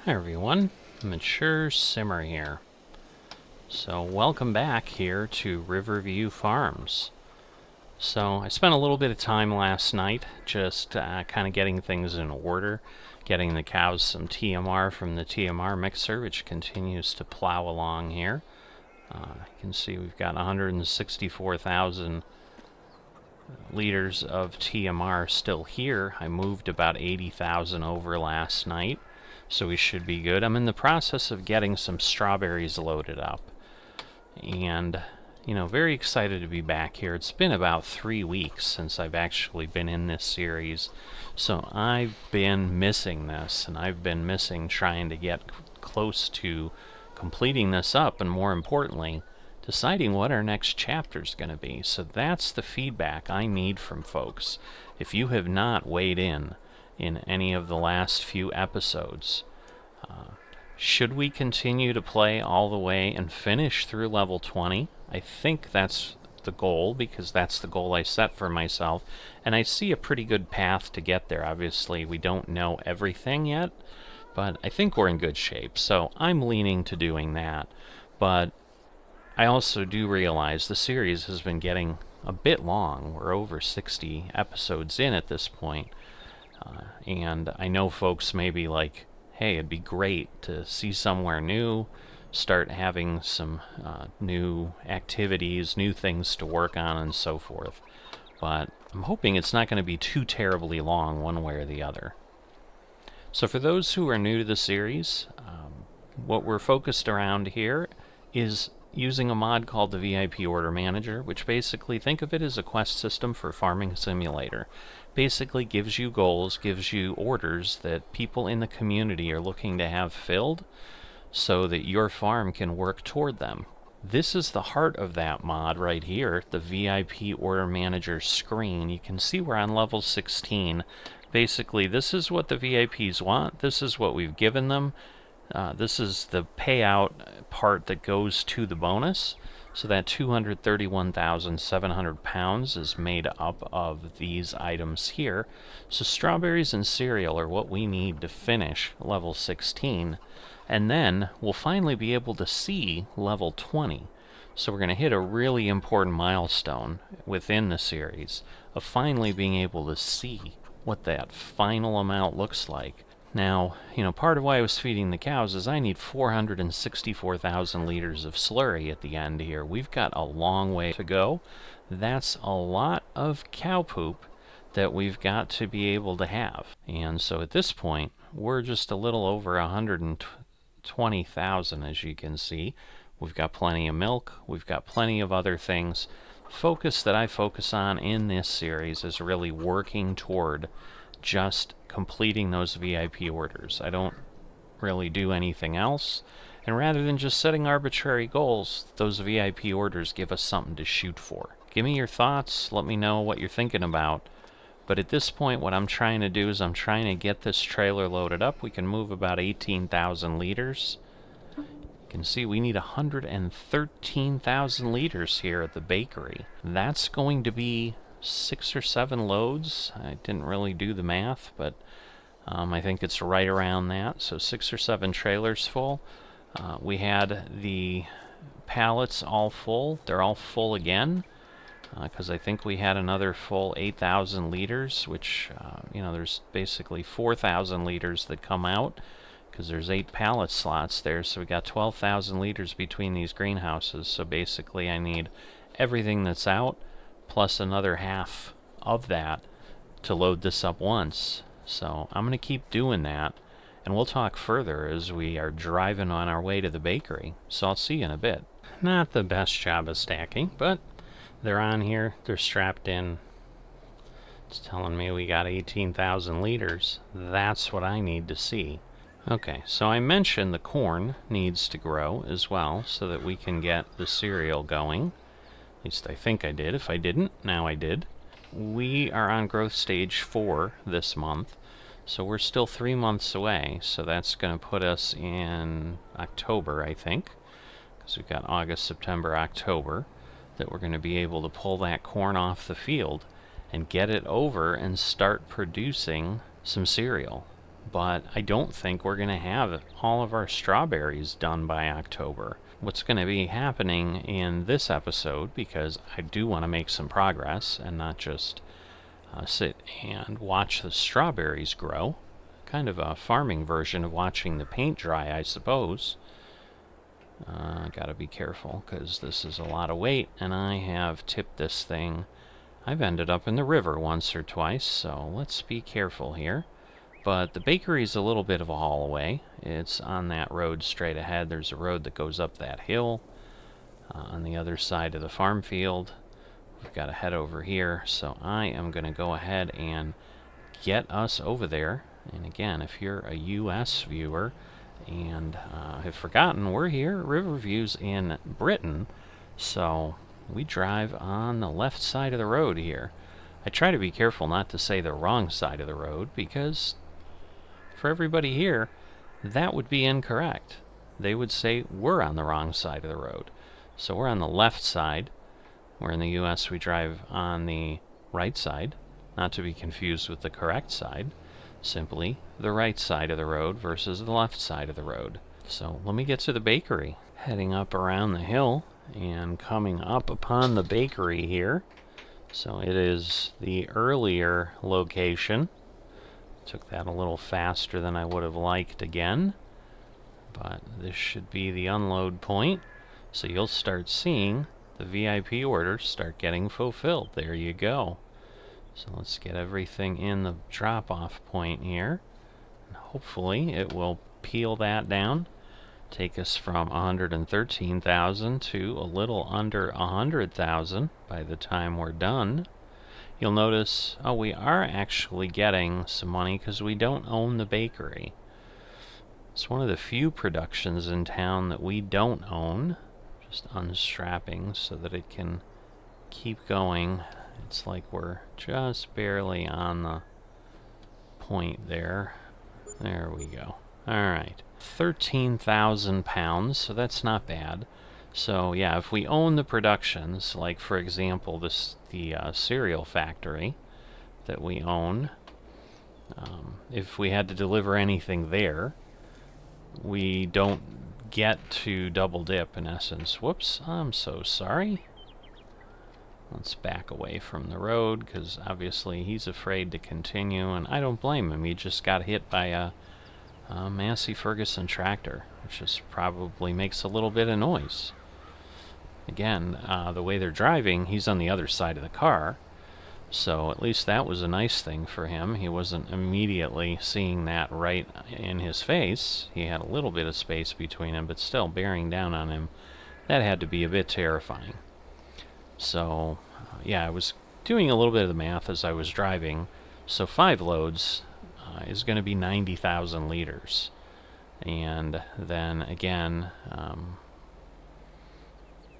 Hi everyone, Mature Simmer here. So welcome back here to Riverview Farms. So I spent a little bit of time last night just kind of getting things in order, getting the cows some TMR from the TMR mixer, which continues to plow along here. You can see we've got 164,000 liters of TMR still here. I moved about 80,000 over last night, so we should be good. I'm in the process of getting some strawberries loaded up, and very excited to be back here. It's been about 3 weeks since I've actually been in this series, so I've been missing this, and I've been missing trying to get close to completing this up, and more importantly, deciding what our next chapter is going to be. So that's the feedback I need from folks. If you have not weighed in any of the last few episodes, should we continue to play all the way and finish through level 20? I think that's the goal, because that's the goal I set for myself, and I see a pretty good path to get there. Obviously, we don't know everything yet, but I think we're in good shape, so I'm leaning to doing that. But I also do realize the series has been getting a bit long. We're over 60 episodes in at this point, and I know folks may be like, hey, it'd be great to see somewhere new, start having some new activities, new things to work on, and so forth. But I'm hoping it's not going to be too terribly long one way or the other. So for those who are new to the series, what we're focused around here is using a mod called the VIP Order Manager, which basically, think of it as a quest system for Farming Simulator. Basically gives you goals, gives you orders that people in the community are looking to have filled so that your farm can work toward them. This is the heart of that mod right here, the VIP Order Manager screen. You can see we're on level 16. Basically, this is what the VIPs want. This is what we've given them. This is the payout part that goes to the bonus. So that 231,700 pounds is made up of these items here. So strawberries and cereal are what we need to finish level 16. And then we'll finally be able to see level 20. So we're going to hit a really important milestone within the series of finally being able to see what that final amount looks like. Now, part of why I was feeding the cows is I need 464,000 liters of slurry at the end here. We've got a long way to go. That's a lot of cow poop that we've got to be able to have. And so at this point, we're just a little over 120,000, as you can see. We've got plenty of milk. We've got plenty of other things. Focus that I focus on in this series is really working toward just completing those VIP orders. I don't really do anything else, and rather than just setting arbitrary goals, those VIP orders give us something to shoot for. Give me your thoughts, let me know what you're thinking about, but at this point what I'm trying to do is I'm trying to get this trailer loaded up. We can move about 18,000 liters. You can see we need 113,000 liters here at the bakery. That's going to be 6 or 7 loads. I didn't really do the math, but I think it's right around that. So 6 or 7 trailers full. We had the pallets all full. They're all full again, because I think we had another full 8,000 liters, which, there's basically 4,000 liters that come out, because there's 8 pallet slots there. So we got 12,000 liters between these greenhouses. So basically I need everything that's out plus another half of that to load this up once. So I'm going to keep doing that, and we'll talk further as we are driving on our way to the bakery. So I'll see you in a bit. Not the best job of stacking, but they're on here. They're strapped in. It's telling me we got 18,000 liters. That's what I need to see. Okay, so I mentioned the corn needs to grow as well so that we can get the cereal going. At least I think I did. If I didn't, now I did. We are on growth stage 4 this month, so we're still 3 months away. So that's going to put us in October, I think, because we've got August, September, October, that we're going to be able to pull that corn off the field and get it over and start producing some cereal. but I don't think we're going to have all of our strawberries done by October. What's going to be happening in this episode, because I do want to make some progress and not just sit and watch the strawberries grow, kind of a farming version of watching the paint dry, I suppose. Gotta be careful, because this is a lot of weight, and I have tipped this thing. I've ended up in the river once or twice, so let's be careful here. But the bakery's a little bit of a haul away. It's on that road straight ahead. There's a road that goes up that hill on the other side of the farm field. We've got to head over here, so I am going to go ahead and get us over there. And again, if you're a US viewer and have forgotten, we're here at Riverview's in Britain, so we drive on the left side of the road here. I try to be careful not to say the wrong side of the road, because for everybody here, that would be incorrect. They would say we're on the wrong side of the road. So we're on the left side, where in the US we drive on the right side, not to be confused with the correct side, simply the right side of the road versus the left side of the road. So let me get to the bakery. Heading up around the hill and coming up upon the bakery here. So it is the earlier location. Took that a little faster than I would have liked again, but this should be the unload point, so you'll start seeing the VIP orders start getting fulfilled. There you go. So let's get everything in the drop-off point here, and hopefully it will peel that down, take us from 113,000 to a little under 100,000 by the time we're done. You'll notice, oh, we are actually getting some money because we don't own the bakery. It's one of the few productions in town that we don't own. Just unstrapping so that it can keep going. It's like we're just barely on the point there. There we go. Alright. 13,000 pounds, so that's not bad. So yeah, if we own the productions, like for example the cereal factory that we own, if we had to deliver anything there, we don't get to double dip in essence. Whoops, I'm so sorry. Let's back away from the road, because obviously he's afraid to continue, and I don't blame him. He just got hit by a Massey Ferguson tractor, which just probably makes a little bit of noise. Again, the way they're driving, he's on the other side of the car, so at least that was a nice thing for him. He wasn't immediately seeing that right in his face. He had a little bit of space between him, but still bearing down on him, that had to be a bit terrifying. So, yeah, I was doing a little bit of the math as I was driving. So 5 loads is going to be 90,000 liters. And then again,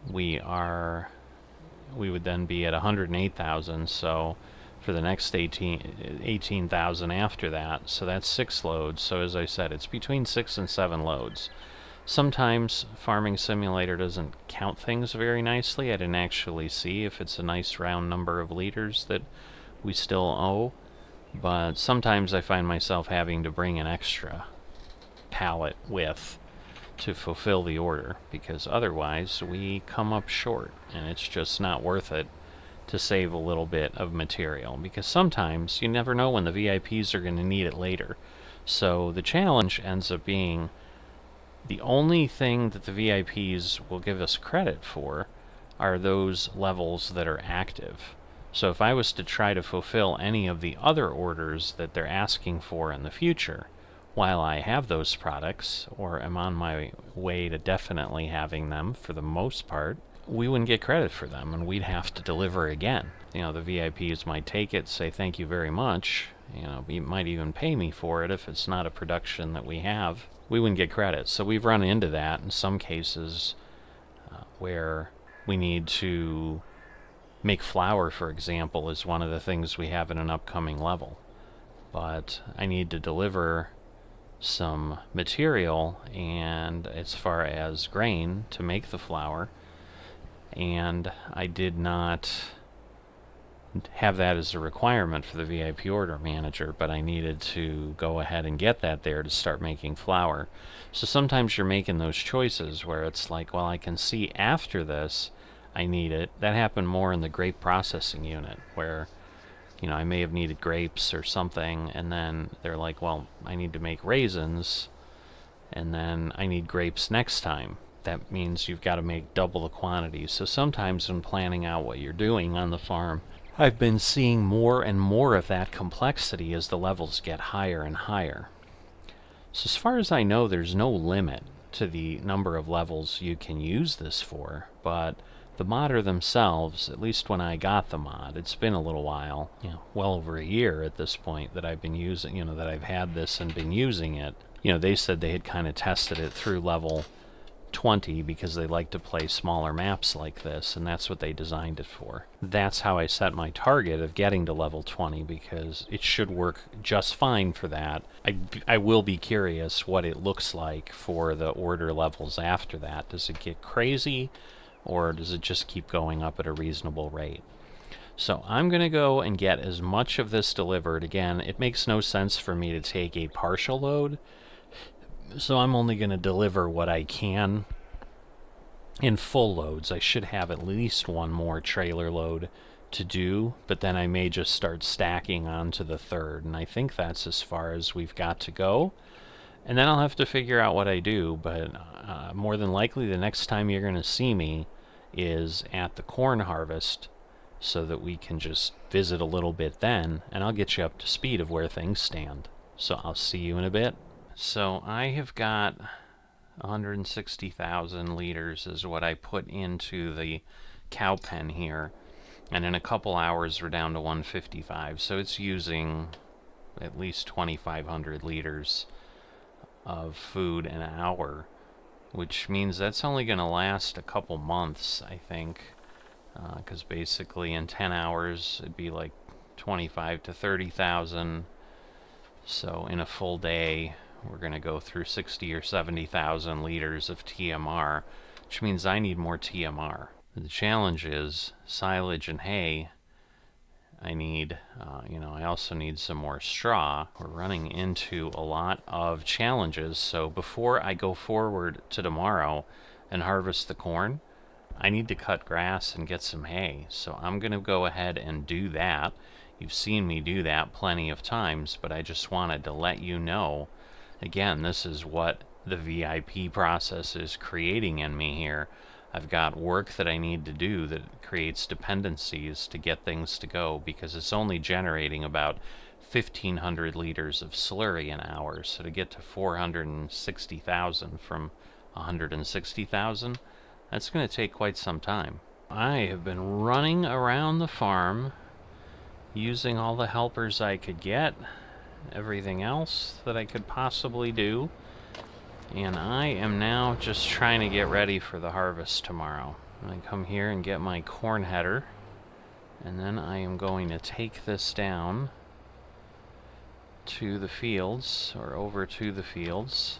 we would then be at 108,000, so for the next 18,000 after that, so that's 6 loads. So as I said, it's between 6 and 7 loads. Sometimes Farming Simulator doesn't count things very nicely. I didn't actually see if it's a nice round number of liters that we still owe, but sometimes I find myself having to bring an extra pallet with to fulfill the order, because otherwise we come up short, and it's just not worth it to save a little bit of material, because sometimes you never know when the VIPs are going to need it later. So the challenge ends up being the only thing that the VIPs will give us credit for are those levels that are active. So if I was to try to fulfill any of the other orders that they're asking for in the future, while I have those products, or am on my way to definitely having them for the most part, we wouldn't get credit for them, and we'd have to deliver again. You know, the VIPs might take it, say thank you very much, you know, you might even pay me for it if it's not a production that we have. We wouldn't get credit. So we've run into that in some cases where we need to make flour, for example, is one of the things we have in an upcoming level. But I need to deliver some material, and as far as grain to make the flour, and I did not have that as a requirement for the VIP order manager, but I needed to go ahead and get that there to start making flour. So sometimes you're making those choices where it's like, well, I can see after this I need it. That happened more in the grape processing unit where, you know, I may have needed grapes or something, and then they're like, well, I need to make raisins, and then I need grapes next time. That means you've got to make double the quantity. So sometimes when planning out what you're doing on the farm, I've been seeing more and more of that complexity as the levels get higher and higher. So as far as I know, there's no limit to the number of levels you can use this for, but the modder themselves, at least when I got the mod, it's been a little while, you know, well over a year at this point that I've been using, you know, that I've had this and been using it. You know, they said they had kind of tested it through level 20 because they like to play smaller maps like this, and that's what they designed it for. That's how I set my target of getting to level 20, because it should work just fine for that. I will be curious what it looks like for the order levels after that. Does it get crazy, or does it just keep going up at a reasonable rate? So I'm going to go and get as much of this delivered. Again, it makes no sense for me to take a partial load, so I'm only going to deliver what I can in full loads. I should have at least one more trailer load to do, but then I may just start stacking onto the third, and I think that's as far as we've got to go. And then I'll have to figure out what I do, but more than likely the next time you're going to see me is at the corn harvest, so that we can just visit a little bit then, and I'll get you up to speed of where things stand. So I'll see you in a bit. So I have got 160,000 liters is what I put into the cow pen here, and in a couple hours we're down to 155, so it's using at least 2,500 liters of food an hour, which means that's only going to last a couple months, I think, because basically in 10 hours it'd be like 25 to 30,000. So in a full day we're going to go through 60 or 70,000 liters of TMR, which means I need more TMR. The challenge is silage and hay. I need, I also need some more straw. We're running into a lot of challenges, so before I go forward to tomorrow and harvest the corn, I need to cut grass and get some hay. So I'm going to go ahead and do that. You've seen me do that plenty of times, but I just wanted to let you know. Again, this is what the VIP process is creating in me here. I've got work that I need to do that creates dependencies to get things to go, because it's only generating about 1,500 liters of slurry an hour. So to get to 460,000 from 160,000, that's going to take quite some time. I have been running around the farm using all the helpers I could get, everything else that I could possibly do, and I am now just trying to get ready for the harvest tomorrow. I come here and get my corn header, and then I am going to take this down to the fields, or over to the fields,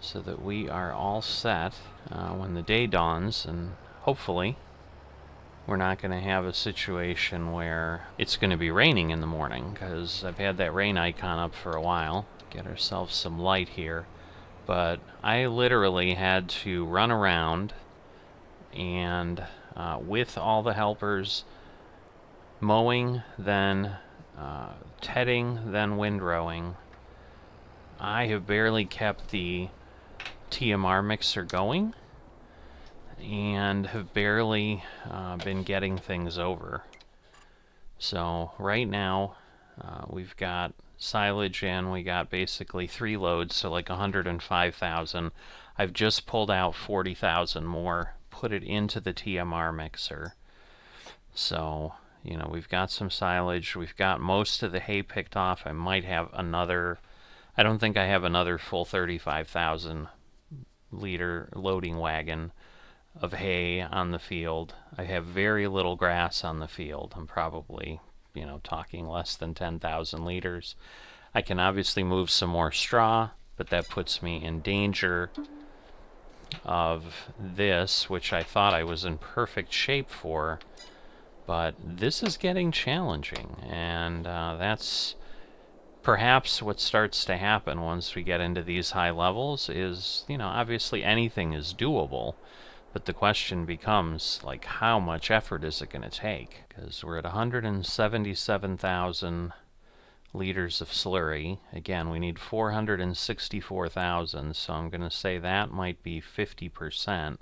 so that we are all set when the day dawns, and hopefully we're not going to have a situation where it's going to be raining in the morning, because I've had that rain icon up for a while. Get ourselves some light here. But I literally had to run around and with all the helpers, mowing, then tedding, then windrowing. I have barely kept the TMR mixer going, and have barely been getting things over. So right now we've got silage in, we got basically 3 loads, so like 105,000. I've just pulled out 40,000 more, put it into the TMR mixer. So, we've got some silage, we've got most of the hay picked off. I might have another, I don't think I have another full 35,000 liter loading wagon of hay on the field. I have very little grass on the field. I'm probably, talking less than 10,000 liters. I can obviously move some more straw, but that puts me in danger of this, which I thought I was in perfect shape for, But this is getting challenging, and that's perhaps what starts to happen once we get into these high levels is, obviously anything is doable, but the question becomes, like, how much effort is it going to take? Because we're at 177,000 liters of slurry. Again, we need 464,000, so I'm going to say that might be 50%.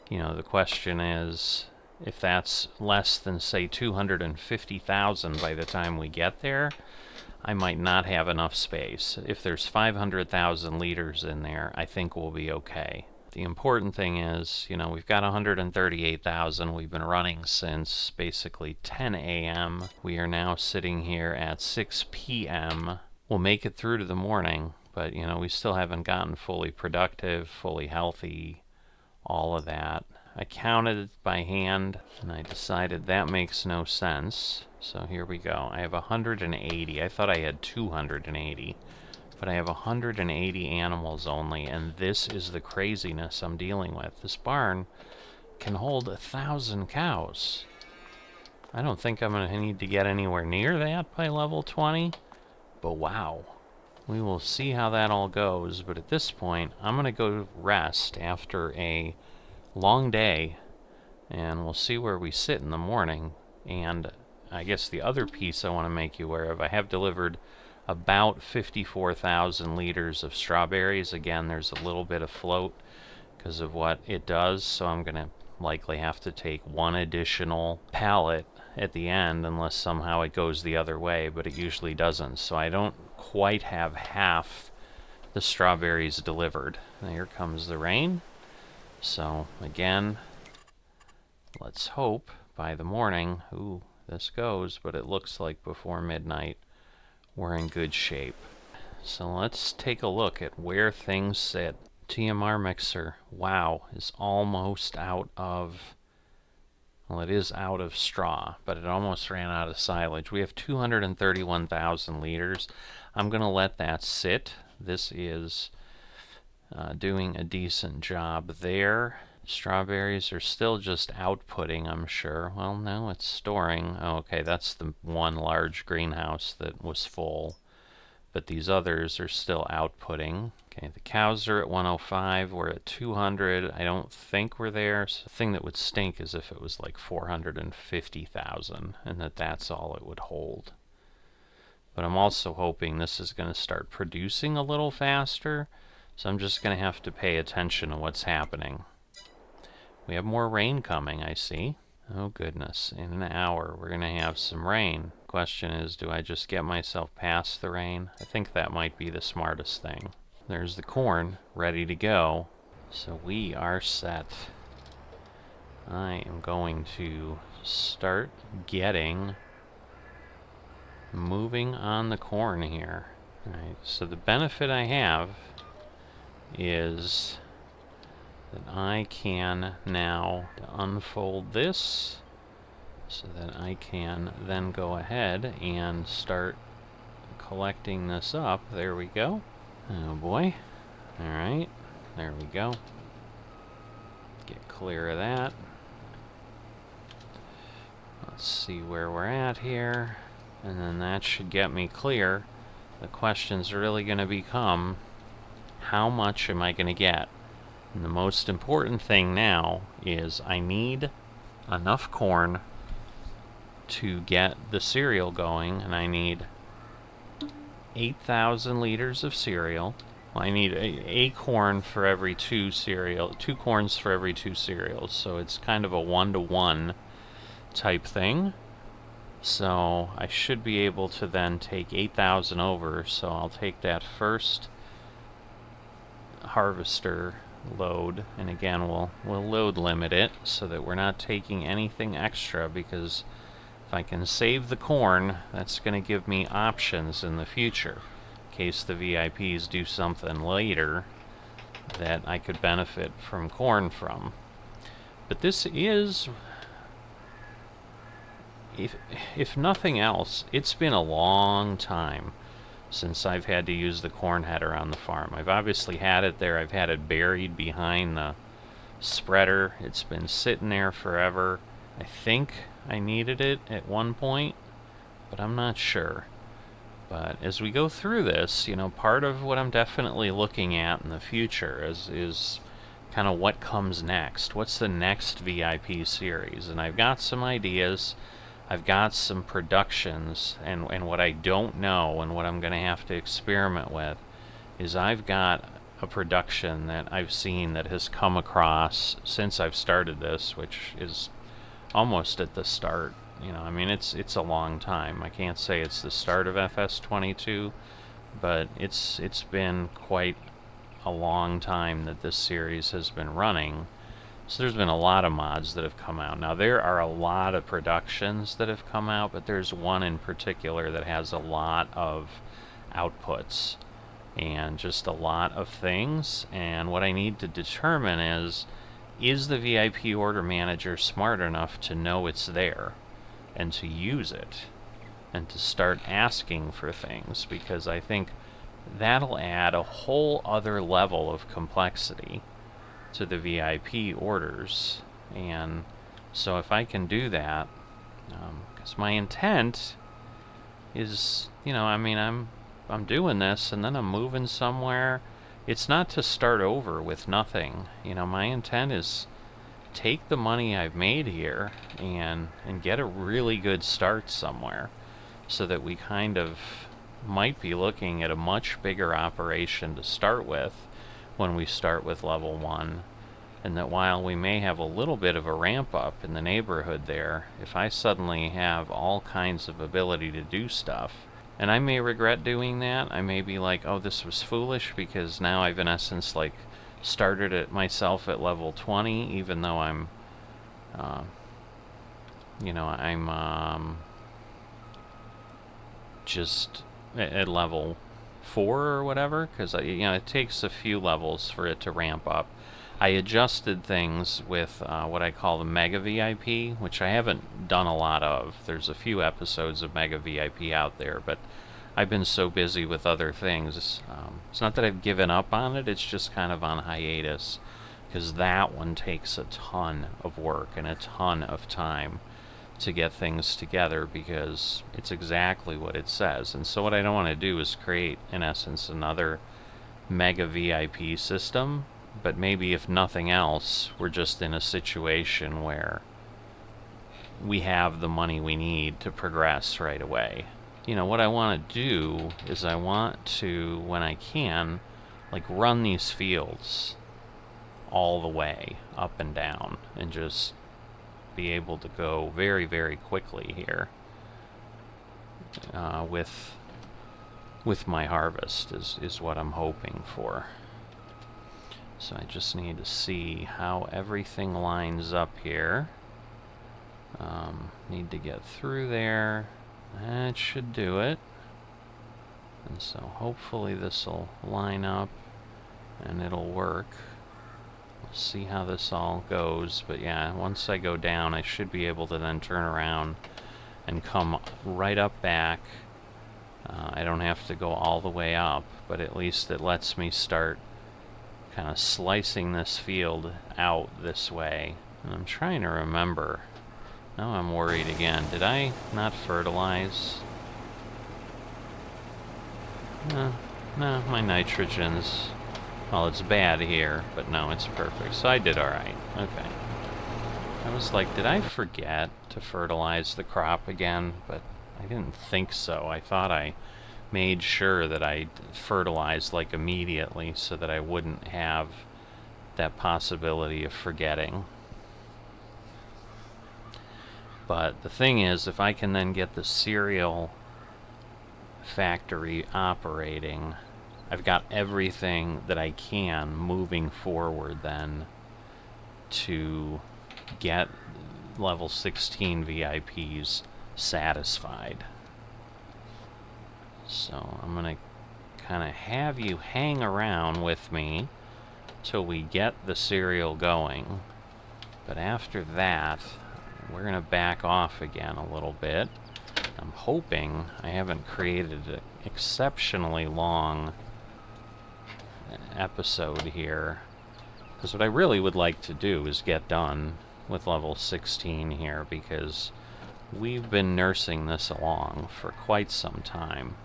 The question is, if that's less than, say, 250,000 by the time we get there, I might not have enough space. If there's 500,000 liters in there, I think we'll be okay. The important thing is, we've got 138,000. We've been running since basically 10 a.m. We are now sitting here at 6 p.m. We'll make it through to the morning, but, we still haven't gotten fully productive, fully healthy, all of that. I counted by hand, and I decided that makes no sense. So here we go. I have 180. I thought I had 280. But I have 180 animals only, and this is the craziness I'm dealing with. This barn can hold 1,000 cows. I don't think I'm going to need to get anywhere near that by level 20, but wow. We will see how that all goes, but at this point, I'm going to go rest after a long day, and we'll see where we sit in the morning. And I guess the other piece I want to make you aware of, I have delivered about 54,000 liters of strawberries. Again, there's a little bit of float because of what it does, so I'm going to likely have to take one additional pallet at the end unless somehow it goes the other way, but it usually doesn't. So I don't quite have half the strawberries delivered. Now here comes the rain. So again, let's hope by the morning, this goes, but it looks like before midnight we're in good shape. So let's take a look at where things sit. TMR mixer, wow, is almost out of, well, it is out of straw, but it almost ran out of silage. We have 231,000 liters. I'm going to let that sit. This is doing a decent job there. Strawberries are still just outputting, I'm sure. Well, no, it's storing. Oh, okay, that's the one large greenhouse that was full. But these others are still outputting. Okay, the cows are at 105. We're at 200. I don't think we're there. So the thing that would stink is if it was like 450,000 and that's all it would hold. But I'm also hoping this is going to start producing a little faster. So I'm just going to have to pay attention to what's happening. We have more rain coming, I see. Oh goodness, in an hour we're going to have some rain. Question is, do I just get myself past the rain? I think that might be the smartest thing. There's the corn ready to go. So we are set. I am going to start moving on the corn here. Alright, so the benefit I have is that I can now unfold this so that I can then go ahead and start collecting this up. There we go. Oh boy. Alright, there we go. Get clear of that. Let's see where we're at here. And then that should get me clear. The question's really going to become, how much am I going to get? And the most important thing now is I need enough corn to get the cereal going, and I need 8,000 liters of cereal. Well, I need a corn for every two corns for every two cereals, so it's kind of a 1-to-1 type thing. So I should be able to then take 8,000 over, so I'll take that first harvester load, and again we'll load limit it so that we're not taking anything extra, because if I can save the corn, that's going to give me options in the future in case the VIPs do something later that I could benefit from corn from. But this is, if nothing else, it's been a long time since I've had to use the corn header on the farm. I've obviously had it there. I've had it buried behind the spreader. It's been sitting there forever. I think I needed it at one point, but I'm not sure. But as we go through this, you know, part of what I'm definitely looking at in the future is kind of what comes next. What's the next VIP series? And I've got some ideas. I've got some productions, and what I don't know and what I'm going to have to experiment with is I've got a production that I've seen that has come across since I've started this, which is almost at the start. You know, I mean, it's a long time. I can't say it's the start of FS22, but it's been quite a long time that this series has been running. So there's been a lot of mods that have come out. Now, there are a lot of productions that have come out, but there's one in particular that has a lot of outputs and just a lot of things. And what I need to determine is the VIP order manager smart enough to know it's there and to use it and to start asking for things, because I think that'll add a whole other level of complexity to the VIP orders. And so if I can do that, because my intent is, you know, I mean, I'm doing this and then I'm moving somewhere. It's not to start over with nothing. You know, my intent is take the money I've made here and get a really good start somewhere, so that we kind of might be looking at a much bigger operation to start with when we start with level 1. And that while we may have a little bit of a ramp up in the neighborhood there, if I suddenly have all kinds of ability to do stuff, and I may regret doing that, I may be like, oh, this was foolish, because now I've in essence like started it myself at level 20, even though I'm you know, I'm just at level 4 or whatever, because you know, it takes a few levels for it to ramp up. I adjusted things with what I call the Mega VIP, which I haven't done a lot of. There's a few episodes of Mega VIP out there, but I've been so busy with other things. It's not that I've given up on it, it's just kind of on hiatus, because that one takes a ton of work and a ton of time to get things together, because it's exactly what it says. And so what I don't want to do is create, in essence, another Mega VIP system, but maybe if nothing else, we're just in a situation where we have the money we need to progress right away. You know, what I want to do is I want to, when I can, like run these fields all the way up and down and just be able to go very, very quickly here with my harvest is what I'm hoping for. So I just need to see how everything lines up here. Need to get through there. That should do it. And so hopefully this will line up and it'll work. We'll see how this all goes. But yeah, once I go down, I should be able to then turn around and come right up back. I don't have to go all the way up, but at least it lets me start kind of slicing this field out this way. And I'm trying to remember. Now I'm worried again. Did I not fertilize? No, my nitrogen's... Well, it's bad here, but no, it's perfect. So I did alright. Okay. I was like, did I forget to fertilize the crop again? But I didn't think so. I thought I made sure that I fertilized like immediately so that I wouldn't have that possibility of forgetting. But the thing is, if I can then get the cereal factory operating, I've got everything that I can moving forward then to get level 16 VIPs satisfied. So I'm going to kind of have you hang around with me till we get the cereal going. But after that, we're going to back off again a little bit. I'm hoping I haven't created an exceptionally long episode here, because what I really would like to do is get done with level 16 here, because we've been nursing this along for quite some time,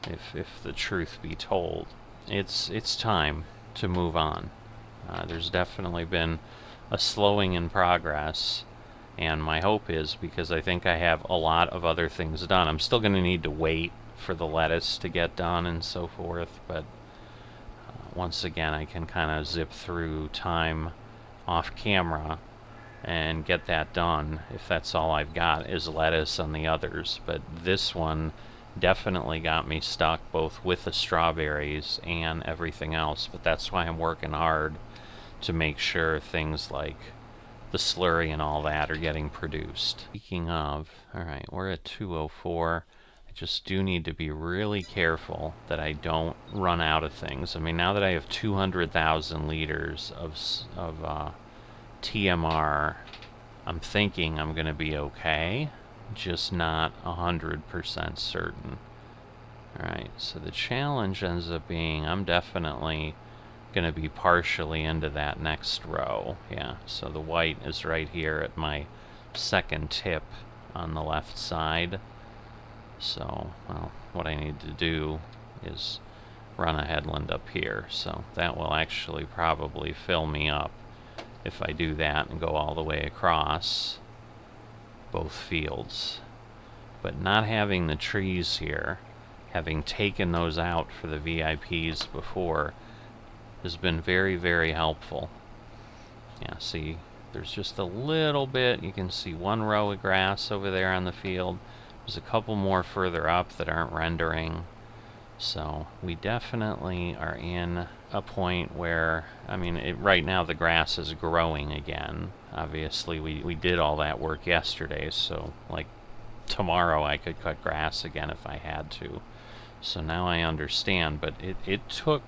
if the truth be told. It's time to move on. There's definitely been a slowing in progress, and my hope is, because I think I have a lot of other things done, I'm still going to need to wait for the lettuce to get done and so forth, but once again I can kind of zip through time off camera and get that done if that's all I've got is lettuce on the others. But this one definitely got me stuck both with the strawberries and everything else, but that's why I'm working hard to make sure things like the slurry and all that are getting produced. Speaking of, alright, we're at 204. I just do need to be really careful that I don't run out of things. I mean, now that I have 200,000 liters of TMR, I'm thinking I'm going to be okay, just not 100% certain. Alright, so the challenge ends up being I'm definitely going to be partially into that next row. Yeah, so the white is right here at my second tip on the left side. So, well, what I need to do is run a headland up here. So that will actually probably fill me up if I do that and go all the way across both fields. But not having the trees here, having taken those out for the VIPs before, has been very, very helpful. Yeah, see, there's just a little bit. You can see one row of grass over there on the field. There's a couple more further up that aren't rendering. So we definitely are in a point where, I mean, right now the grass is growing again. Obviously, we did all that work yesterday, so like tomorrow I could cut grass again if I had to. So now I understand, but it took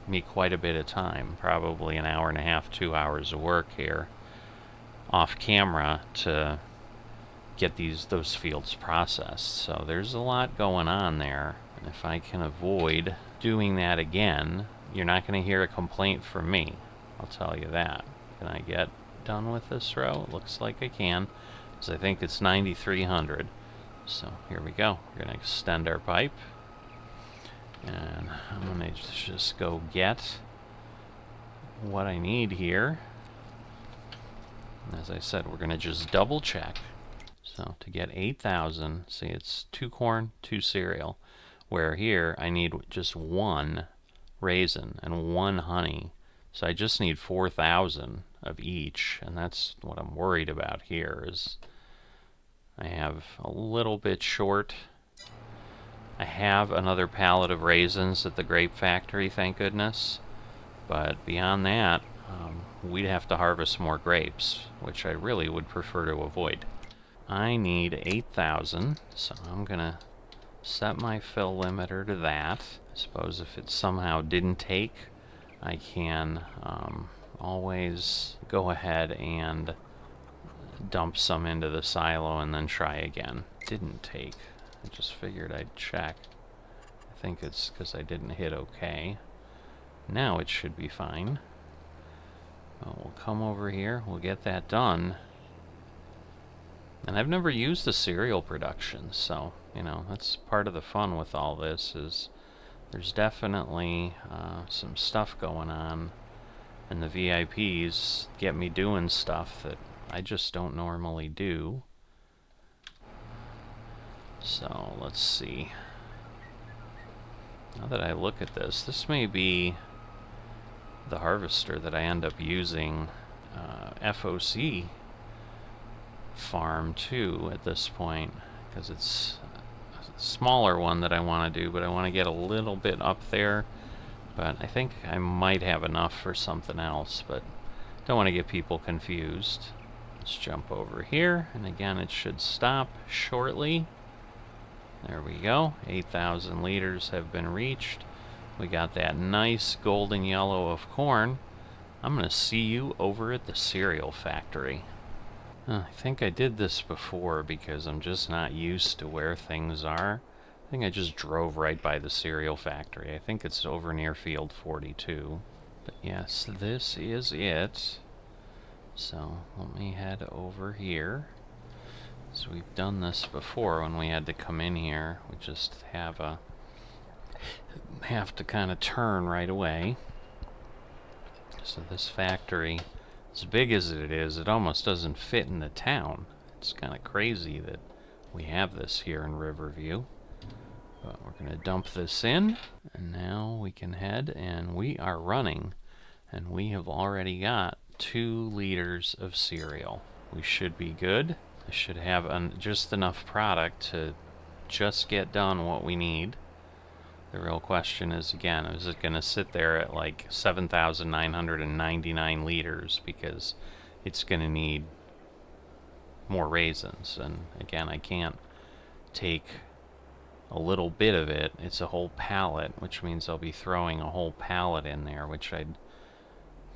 me quite a bit of time, probably an hour and a half, 2 hours of work here off camera to get those fields processed. So there's a lot going on there, and if I can avoid doing that again, you're not going to hear a complaint from me, I'll tell you that. Can I get done with this row? It looks like I can, because I think it's 9,300. So here we go. We're going to extend our pipe, and I'm going to just go get what I need here. As I said, we're going to just double check. So to get 8,000, see, it's 2 corn, 2 cereal, where here I need just 1 raisin and 1 honey. So I just need 4,000 of each, and that's what I'm worried about here. Is I have a little bit short. I have another pallet of raisins at the grape factory, thank goodness. But beyond that, we'd have to harvest more grapes, which I really would prefer to avoid. I need 8,000, so I'm gonna set my fill limiter to that. I suppose if it somehow didn't take, I can always go ahead and dump some into the silo and then try again. Didn't take. I just figured I'd check. I think it's because I didn't hit OK. Now it should be fine. Well, we'll come over here, we'll get that done. And I've never used the cereal production, so, you know, that's part of the fun with all this, is there's definitely some stuff going on, and the VIPs get me doing stuff that I just don't normally do. So, let's see. Now that I look at this, this may be the harvester that I end up using FOC farm too at this point, because it's a smaller one that I want to do, but I want to get a little bit up there. But I think I might have enough for something else, but don't want to get people confused. Let's jump over here, and again it should stop shortly. There we go. 8,000 liters have been reached. We got that nice golden yellow of corn. I'm going to see you over at the cereal factory. I think I did this before because I'm just not used to where things are. I think I just drove right by the cereal factory. I think it's over near field 42. But yes, this is it. So let me head over here. So we've done this before when we had to come in here. We just have to kind of turn right away. So this factory, as big as it is, it almost doesn't fit in the town. It's kind of crazy that we have this here in Riverview. But we're going to dump this in, and now we can head, and we are running. And we have already got 2 liters of cereal. We should be good. I should have just enough product to just get done what we need. The real question is, again, is it going to sit there at like 7,999 liters? Because it's going to need more raisins. And again, I can't take a little bit of it. It's a whole pallet, which means I'll be throwing a whole pallet in there, which I'd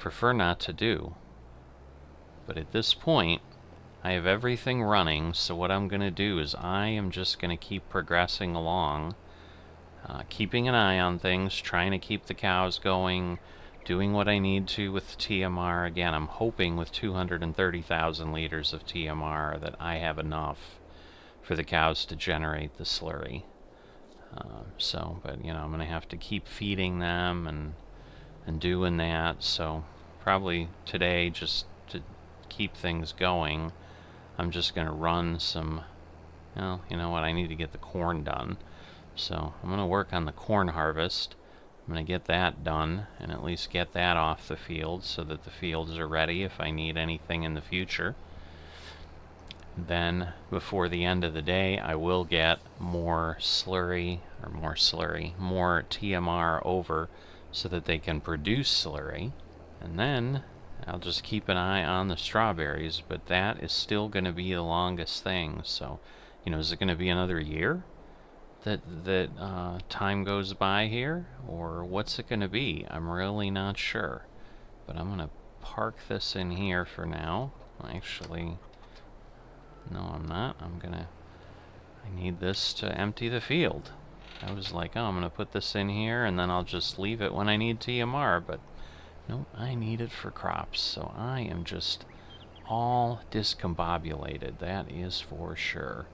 prefer not to do. But at this point, I have everything running, so what I'm going to do is I am just going to keep progressing along, keeping an eye on things, trying to keep the cows going, doing what I need to with TMR. Again, I'm hoping with 230,000 liters of TMR that I have enough for the cows to generate the slurry. But you know, I'm going to have to keep feeding them and doing that. So probably today, just to keep things going, I'm just going to run some, well, you know what, I need to get the corn done. So I'm going to work on the corn harvest. I'm going to get that done and at least get that off the field so that the fields are ready if I need anything in the future. Then before the end of the day, I will get more TMR over so that they can produce slurry. And then I'll just keep an eye on the strawberries, but that is still going to be the longest thing. So, you know, is it going to be another year that time goes by here, or what's it going to be? I'm really not sure. But I'm going to park this in here for now. Actually, no, I'm not. I need this to empty the field. I was like, oh, I'm going to put this in here and then I'll just leave it when I need TMR, but no, I need it for crops, so I am just all discombobulated, that is for sure.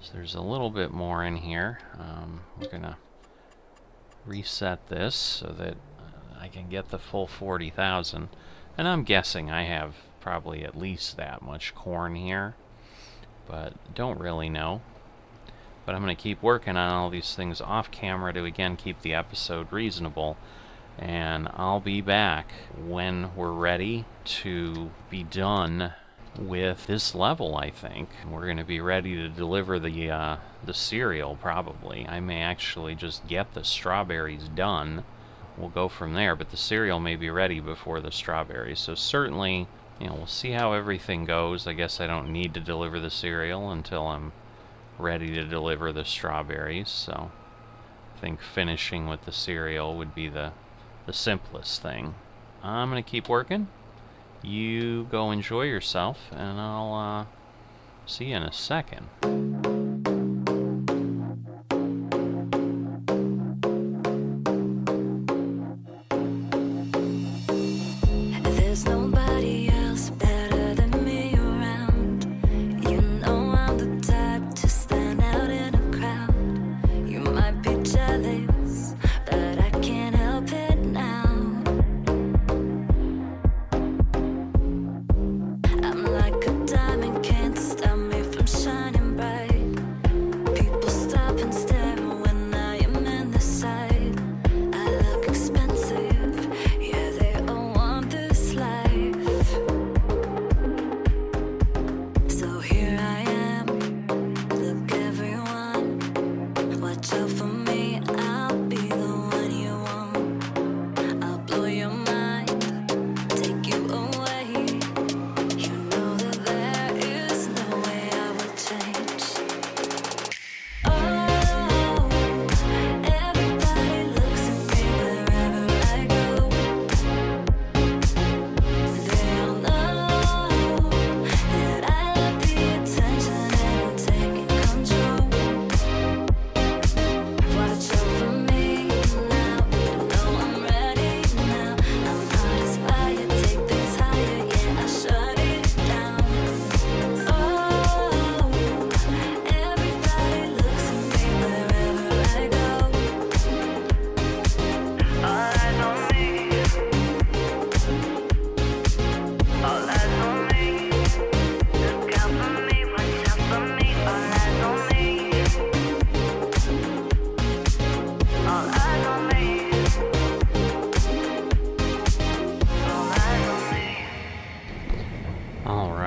So there's a little bit more in here. We're going to reset this so that I can get the full 40,000. And I'm guessing I have probably at least that much corn here, but don't really know. But I'm going to keep working on all these things off camera to, again, keep the episode reasonable. And I'll be back when we're ready to be done with this level, I think. We're going to be ready to deliver the cereal, probably. I may actually just get the strawberries done. We'll go from there, but the cereal may be ready before the strawberries. So certainly, you know, we'll see how everything goes. I guess I don't need to deliver the cereal until I'm ready to deliver the strawberries. So I think finishing with the cereal would be the simplest thing. I'm going to keep working. You go enjoy yourself, and I'll see you in a second. There's nobody else better than me around. You know I'm the type to stand out in a crowd. You might be jealous, but I can't help it now. I'm like a diamond, can't stop me from shining bright. People stop and stare when I am in the sight. I look expensive, yeah, they all want this life.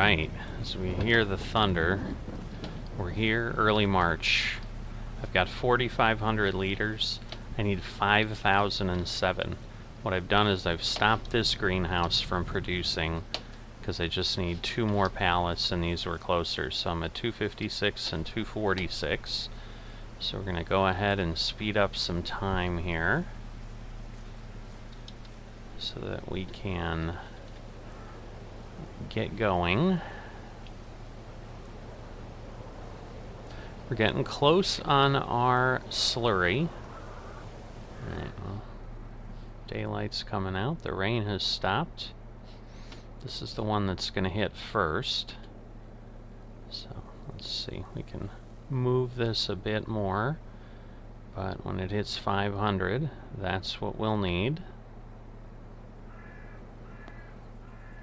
Alright, as we hear the thunder, we're here early March. I've got 4,500 liters. I need 5,007. What I've done is I've stopped this greenhouse from producing because I just need 2 more pallets and these were closer. So I'm at 256 and 246. So we're going to go ahead and speed up some time here so that we can get going. We're getting close on our slurry. Alright, well, daylight's coming out. The rain has stopped. This is the one that's going to hit first. So let's see. We can move this a bit more. But when it hits 500, that's what we'll need.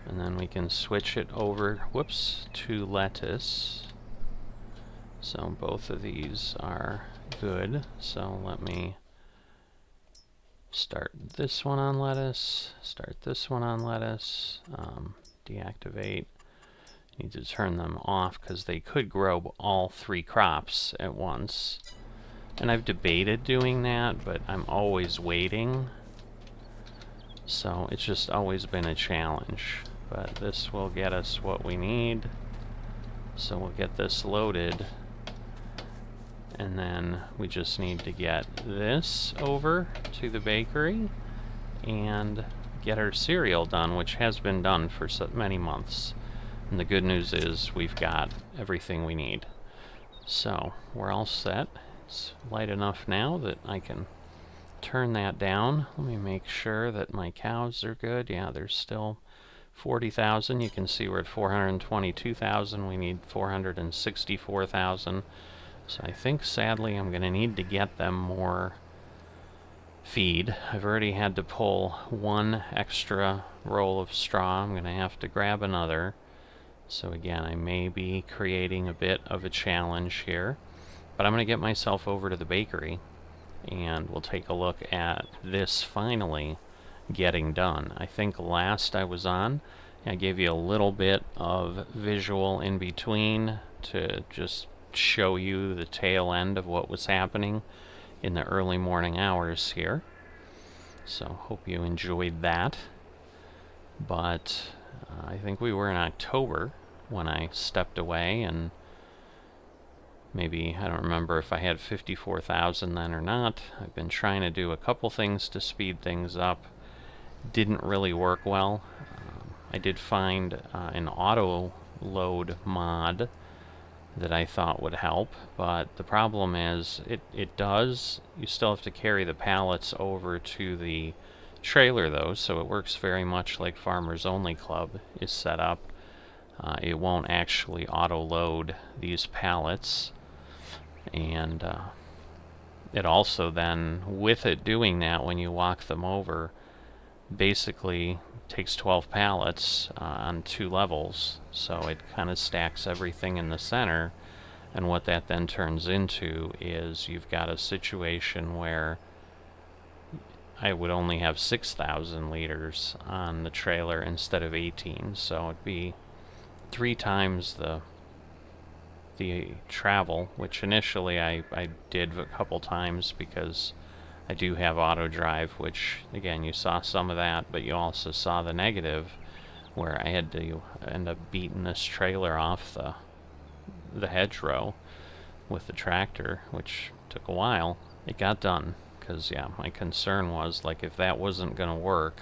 And then we can switch it over, whoops, to lettuce. So both of these are good. So let me start this one on lettuce, start this one on lettuce, deactivate. Need to turn them off because they could grow all 3 crops at once. And I've debated doing that, but I'm always waiting. So it's just always been a challenge. But this will get us what we need. So we'll get this loaded. And then we just need to get this over to the bakery and get our cereal done, which has been done for so many months. And the good news is we've got everything we need. So we're all set. It's light enough now that I can turn that down. Let me make sure that my cows are good. Yeah, there's still 40,000. You can see we're at 422,000. We need 464,000. So I think, sadly, I'm going to need to get them more feed. I've already had to pull 1 extra roll of straw. I'm going to have to grab another. So again, I may be creating a bit of a challenge here. But I'm going to get myself over to the bakery, and we'll take a look at this finally getting done. I think last I was on, I gave you a little bit of visual in between to just show you the tail end of what was happening in the early morning hours here. So hope you enjoyed that. But I think we were in October when I stepped away, and maybe, I don't remember if I had 54,000 then or not. I've been trying to do a couple things to speed things up. Didn't really work well. I did find an auto load mod that I thought would help, but the problem is it does. You still have to carry the pallets over to the trailer though, so it works very much like Farmers Only Club is set up. It won't actually auto load these pallets, and it also then, with it doing that, when you walk them over, basically takes 12 pallets on 2 levels, so it kind of stacks everything in the center. And what that then turns into is you've got a situation where I would only have 6,000 liters on the trailer instead of 18, so it'd be 3 times the travel, which initially I did a couple times because I do have auto drive, which again you saw some of that, but you also saw the negative where I had to end up beating this trailer off the hedgerow with the tractor, which took a while. It got done because, yeah, my concern was, like, if that wasn't going to work,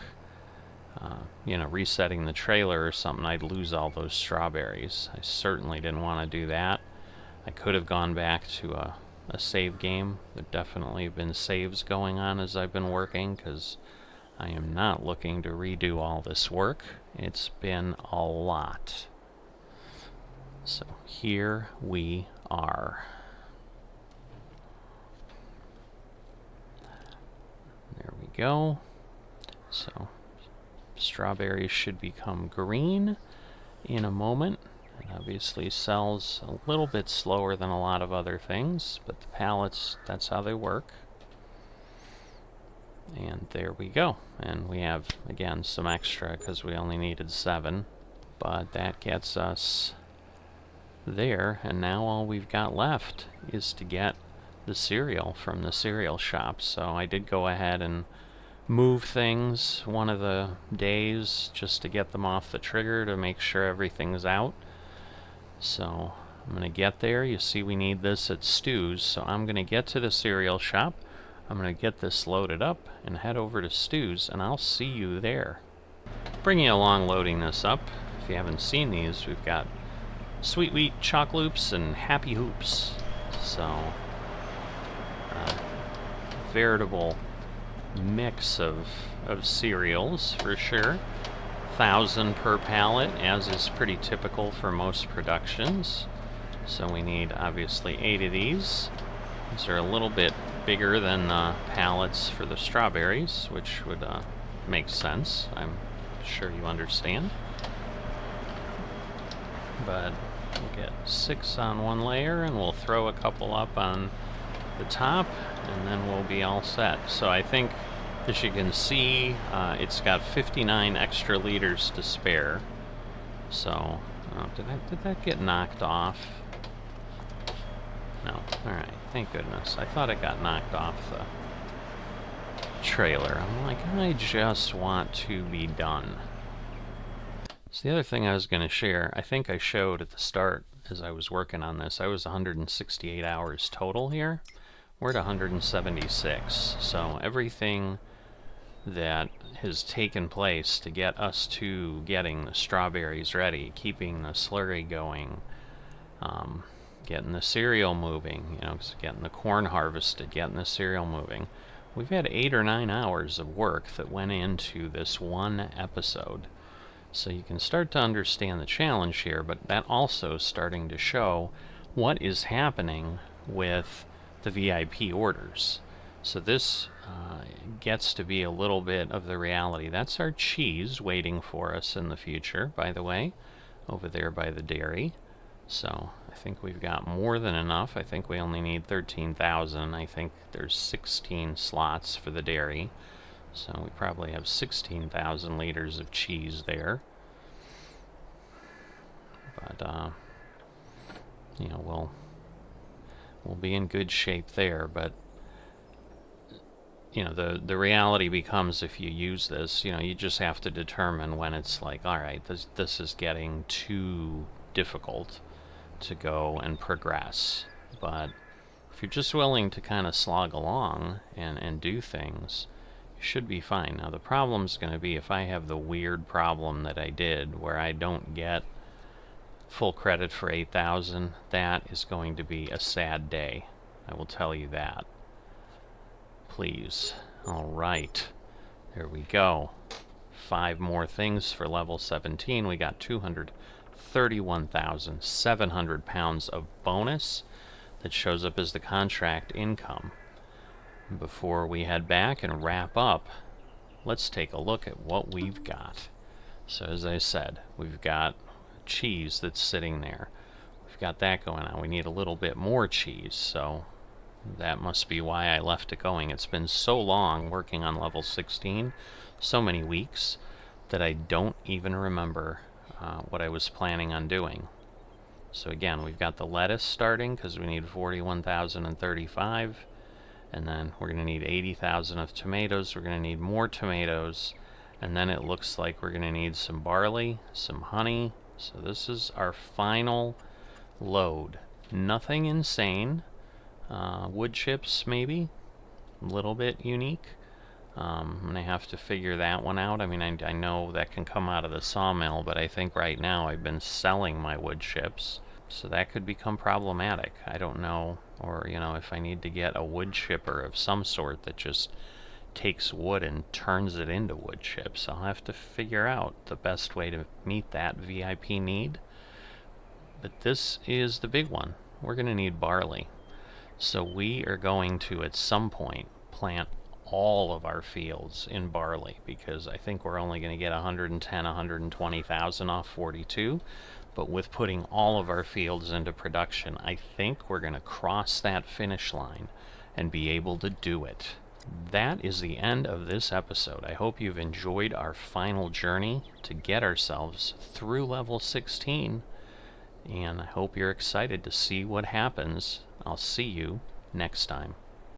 you know, resetting the trailer or something, I'd lose all those strawberries. I certainly didn't want to do that. I could have gone back to a save game. There definitely have been saves going on as I've been working, because I am not looking to redo all this work. It's been a lot. So here we are. There we go. So strawberries should become green in a moment. It obviously sells a little bit slower than a lot of other things, but the pallets, that's how they work. And there we go. And we have, again, some extra because we only needed 7. But that gets us there, and now all we've got left is to get the cereal from the cereal shop. So I did go ahead and move things one of the days just to get them off the trigger to make sure everything's out. So I'm going to get there. You see we need this at Stu's, so I'm going to get to the cereal shop. I'm going to get this loaded up and head over to Stu's, and I'll see you there. Bringing you along loading this up. If you haven't seen these, we've got Sweet Wheat Chocoloops and Happy Hoops. So, veritable mix of cereals for sure. 1,000 per pallet, as is pretty typical for most productions. So we need obviously 8 of these. These are a little bit bigger than pallets for the strawberries, which would make sense. I'm sure you understand. But we'll get 6 on one layer, and we'll throw a couple up on the top, and then we'll be all set. So I think, as you can see, it's got 59 extra liters to spare. So, did that get knocked off? No. Alright, thank goodness. I thought it got knocked off the trailer. I'm like, I just want to be done. So the other thing I was going to share, I think I showed at the start as I was working on this, I was 168 hours total here. We're at 176. So everything that has taken place to get us to getting the strawberries ready, keeping the slurry going, getting the cereal moving, getting the corn harvested, getting the cereal moving. We've had 8 or 9 hours of work that went into this one episode. So you can start to understand the challenge here, but that also is starting to show what is happening with the VIP orders. So this gets to be a little bit of the reality. That's our cheese waiting for us in the future, by the way, over there by the dairy. So I think we've got more than enough. I think we only need 13,000. I think there's 16 slots for the dairy. So we probably have 16,000 liters of cheese there. But, we'll be in good shape there. But, the reality becomes, if you use this, you just have to determine when it's like, all right, this is getting too difficult to go and progress. But if you're just willing to kind of slog along and do things, you should be fine. Now the problem's going to be if I have the weird problem that I did where I don't get full credit for 8,000, that is going to be a sad day. I will tell you that. Please. Alright. There we go. 5 more things for level 17. We got 231,700 pounds of bonus that shows up as the contract income. Before we head back and wrap up, let's take a look at what we've got. So as I said, we've got cheese that's sitting there. We've got that going on. We need a little bit more cheese, so that must be why I left it going. It's been so long working on level 16, so many weeks, that I don't even remember what I was planning on doing. So again, we've got the lettuce starting because we need 41,035, and then we're going to need 80,000 of tomatoes. We're going to need more tomatoes, and then it looks like we're going to need some barley, some honey. So this is our final load. Nothing insane. Wood chips, maybe. A little bit unique. I'm going to have to figure that one out. I mean, I know that can come out of the sawmill, but I think right now I've been selling my wood chips. So that could become problematic. I don't know. Or, if I need to get a wood chipper of some sort that just takes wood and turns it into wood chips. I'll have to figure out the best way to meet that VIP need. But this is the big one. We're going to need barley. So we are going to, at some point, plant all of our fields in barley, because I think we're only going to get 110, 120,000 off 42. But with putting all of our fields into production, I think we're going to cross that finish line and be able to do it. that is the end of this episode. I hope you've enjoyed our final journey to get ourselves through level 16, and I hope you're excited to see what happens. I'll see you next time.